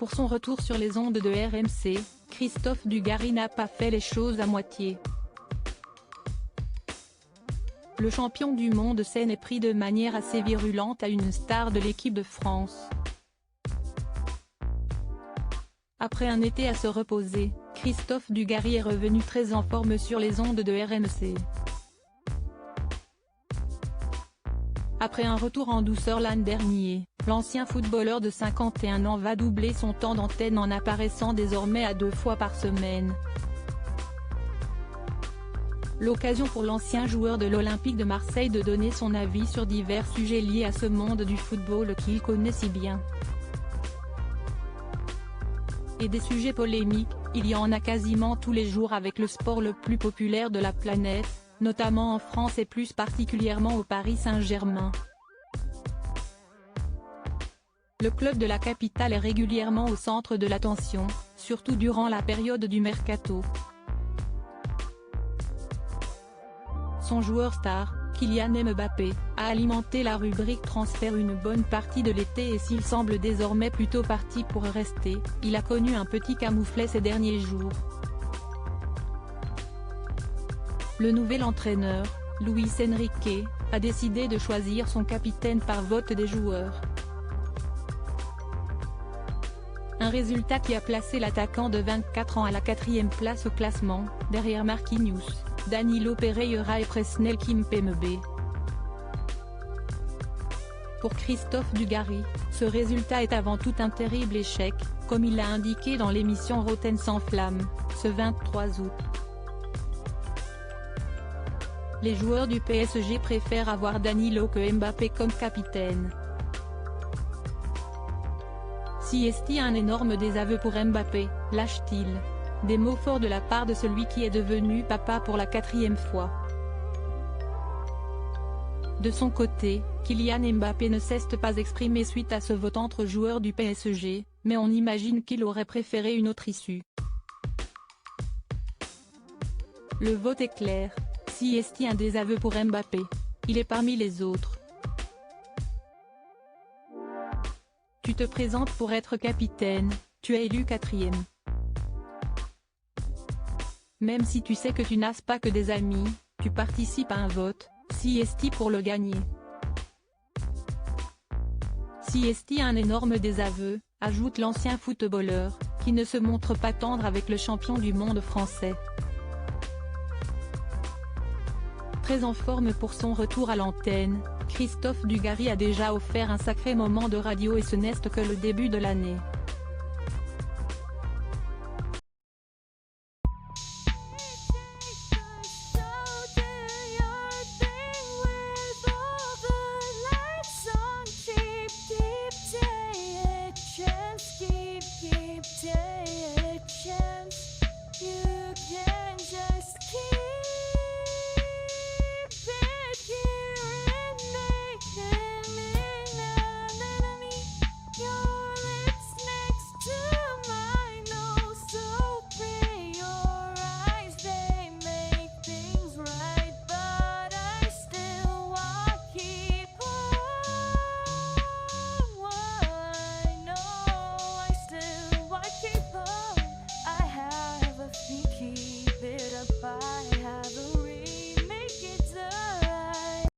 Pour son retour sur les ondes de RMC, Christophe Dugarry n'a pas fait les choses à moitié. Le champion du monde s'en est pris de manière assez virulente à une star de l'équipe de France. Après un été à se reposer, Christophe Dugarry est revenu très en forme sur les ondes de RMC. Après un retour en douceur l'an dernier, l'ancien footballeur de 51 ans va doubler son temps d'antenne en apparaissant désormais à 2 fois par semaine. L'occasion pour l'ancien joueur de l'Olympique de Marseille de donner son avis sur divers sujets liés à ce monde du football qu'il connaît si bien. Et des sujets polémiques, il y en a quasiment tous les jours avec le sport le plus populaire de la planète, notamment en France et plus particulièrement au Paris Saint-Germain. Le club de la capitale est régulièrement au centre de l'attention, surtout durant la période du mercato. Son joueur star, Kylian Mbappé, a alimenté la rubrique transfert une bonne partie de l'été et s'il semble désormais plutôt parti pour rester, il a connu un petit camouflet ces derniers jours. Le nouvel entraîneur, Luis Enrique, a décidé de choisir son capitaine par vote des joueurs. Un résultat qui a placé l'attaquant de 24 ans à la 4e place au classement, derrière Marquinhos, Danilo Pereira et Presnel Kimpembe. Pour Christophe Dugarry, ce résultat est avant tout un terrible échec, comme il l'a indiqué dans l'émission Rotten sans flamme, ce 23 août. Les joueurs du PSG préfèrent avoir Danilo que Mbappé comme capitaine. Si est-il un énorme désaveu pour Mbappé, lâche-t-il. Des mots forts de la part de celui qui est devenu papa pour la 4e fois. De son côté, Kylian Mbappé ne s'est pas exprimé suite à ce vote entre joueurs du PSG, mais on imagine qu'il aurait préféré une autre issue. Le vote est clair, si est-il un désaveu pour Mbappé, il est parmi les autres. Tu te présentes pour être capitaine, tu es élu 4e. Même si tu sais que tu n'as pas que des amis, tu participes à un vote, si est-il pour le gagner. Si est-il un énorme désaveu, ajoute l'ancien footballeur, qui ne se montre pas tendre avec le champion du monde français. Très en forme pour son retour à l'antenne, Christophe Dugarry a déjà offert un sacré moment de radio et ce n'est que le début de l'année.